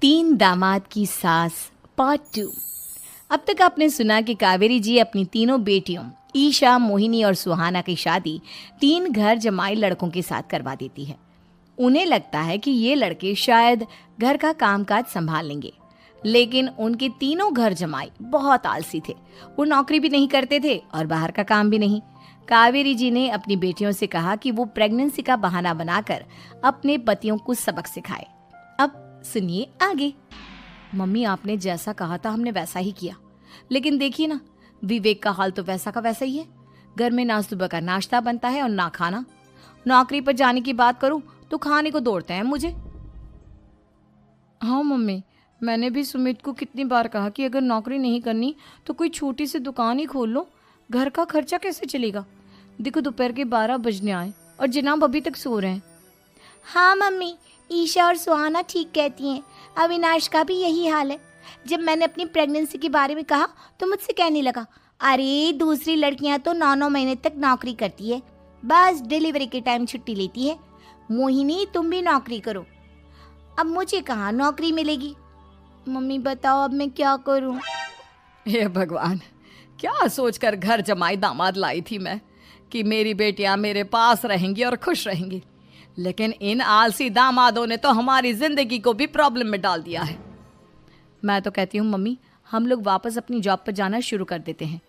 तीन दामाद की सास पार्ट 2। अब तक आपने सुना कि कावेरी जी अपनी तीनों बेटियों ईशा, मोहिनी और सुहाना की शादी 3 घर जमाई लड़कों के साथ करवा देती है। उन्हें लगता है कि ये लड़के शायद घर का कामकाज संभाल लेंगे, लेकिन उनके तीनों घर जमाई बहुत आलसी थे। वो नौकरी भी नहीं करते थे और बाहर का काम भी नहीं। कावेरी जी ने अपनी बेटियों से कहा कि वो प्रेगनेंसी का बहाना बनाकर अपने पतियों को सबक सिखाए। अब सुनिए आगे। मम्मी, आपने जैसा कहा था हमने वैसा ही किया, लेकिन देखिए ना, विवेक का हाल तो वैसा का वैसा ही है। घर में ना सुबह का नाश्ता बनता है और ना खाना। नौकरी पर जाने की बात करूं तो खाने को दौड़ते हैं मुझे। हाँ मम्मी, मैंने भी सुमित को कितनी बार कहा कि अगर नौकरी नहीं करनी तो कोई छोटी सी दुकान ही खोल लो। घर का खर्चा कैसे चलेगा? देखो दोपहर के 12 बजने आए और जनाब अभी तक सो रहे हैं। हाँ मम्मी, ईशा और सुहाना ठीक कहती हैं। अविनाश का भी यही हाल है। जब मैंने अपनी प्रेगनेंसी के बारे में कहा तो मुझसे कहने लगा, अरे दूसरी लड़कियां तो 9-9 महीने तक नौकरी करती है, बस डिलीवरी के टाइम छुट्टी लेती है। मोहिनी, तुम भी नौकरी करो। अब मुझे कहाँ नौकरी मिलेगी? मम्मी बताओ, अब मैं क्या करूँ? हे भगवान, क्या सोचकर घर जमाई दामाद लाई थी मैं कि मेरी बेटियां मेरे पास रहेंगी और खुश रहेंगी, लेकिन इन आलसी दामादों ने तो हमारी जिंदगी को भी प्रॉब्लम में डाल दिया है। मैं तो कहती हूँ मम्मी, हम लोग वापस अपनी जॉब पर जाना शुरू कर देते हैं।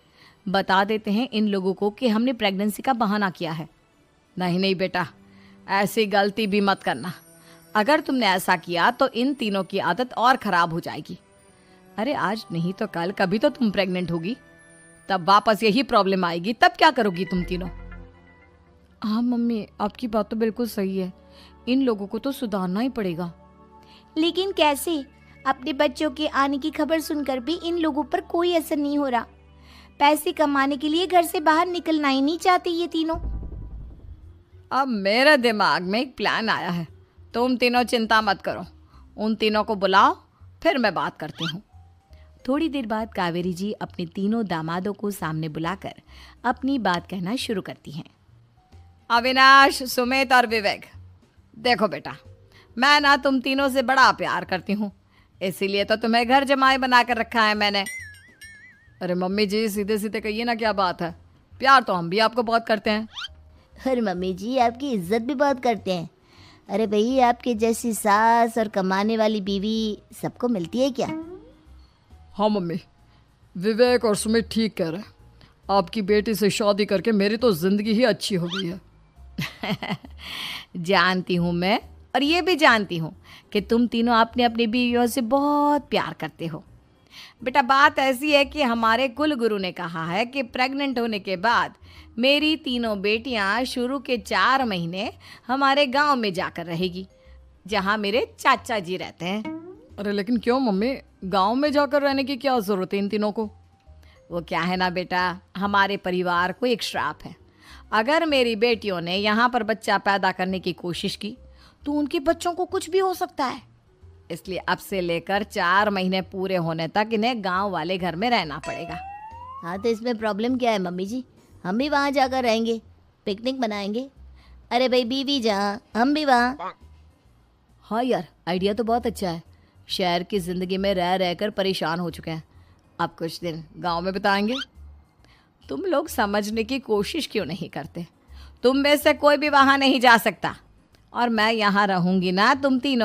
बता देते हैं इन लोगों को कि हमने प्रेगनेंसी का बहाना किया है। नहीं नहीं बेटा, ऐसी गलती भी मत करना। अगर तुमने ऐसा किया तो इन तीनों की आदत और ख़राब हो जाएगी। अरे आज नहीं तो कल कभी तो तुम प्रेग्नेंट होगी, तब वापस यही प्रॉब्लम आएगी। तब क्या करोगी तुम तीनों? हाँ मम्मी, आपकी बात तो बिल्कुल सही है। इन लोगों को तो सुधारना ही पड़ेगा। लेकिन कैसे? अपने बच्चों के आने की खबर सुनकर भी इन लोगों पर कोई असर नहीं हो रहा। पैसे कमाने के लिए घर से बाहर निकलना ही नहीं चाहते ये तीनों। अब मेरे दिमाग में एक प्लान आया है। तुम तीनों चिंता मत करो, उन तीनों को बुलाओ, फिर मैं बात करती हूँ। थोड़ी देर बाद कावेरी जी अपने तीनों दामादों को सामने बुलाकर अपनी बात कहना शुरू करती हैं। अविनाश, सुमित और विवेक, देखो बेटा, मैं ना तुम तीनों से बड़ा प्यार करती हूँ, इसीलिए तो तुम्हें घर जमाई बना कर रखा है मैंने। अरे मम्मी जी, सीधे सीधे कहिए ना, क्या बात है? प्यार तो हम भी आपको बहुत करते हैं। अरे मम्मी जी, आपकी इज्जत भी बहुत करते हैं। अरे भाई, आपके जैसी सास और कमाने वाली बीवी सबको मिलती है क्या? हाँ मम्मी, विवेक और सुमित ठीक कह रहे हैं। आपकी बेटी से शादी करके मेरी तो ज़िंदगी ही अच्छी हो गई है। जानती हूँ मैं, और ये भी जानती हूँ कि तुम तीनों अपने अपनी बीवियों से बहुत प्यार करते हो। बेटा, बात ऐसी है कि हमारे कुल गुरु ने कहा है कि प्रेग्नेंट होने के बाद मेरी तीनों बेटियां शुरू के 4 महीने हमारे गांव में जाकर रहेगी, जहां मेरे चाचा जी रहते हैं। अरे लेकिन क्यों मम्मी, गांव में जाकर रहने की क्या ज़रूरत है इन तीनों को? वो क्या है ना बेटा, हमारे परिवार को एक श्राप है। अगर मेरी बेटियों ने यहाँ पर बच्चा पैदा करने की कोशिश की तो उनके बच्चों को कुछ भी हो सकता है। इसलिए अब से लेकर 4 महीने पूरे होने तक इन्हें गांव वाले घर में रहना पड़ेगा। हाँ, तो इसमें प्रॉब्लम क्या है मम्मी जी? हम भी वहाँ जाकर रहेंगे, पिकनिक मनाएंगे। अरे भाई, बीवी जहाँ हम भी वहाँ। हाँ यार, आइडिया तो बहुत अच्छा है। शहर की ज़िंदगी में रह रहकर परेशान हो चुके हैं, अब कुछ दिन गांव में बिताएंगे। तुम लोग समझने की कोशिश क्यों नहीं करते? तुम में से कोई भी वहाँ नहीं जा सकता, और मैं यहाँ रहूँगी ना तुम तीनों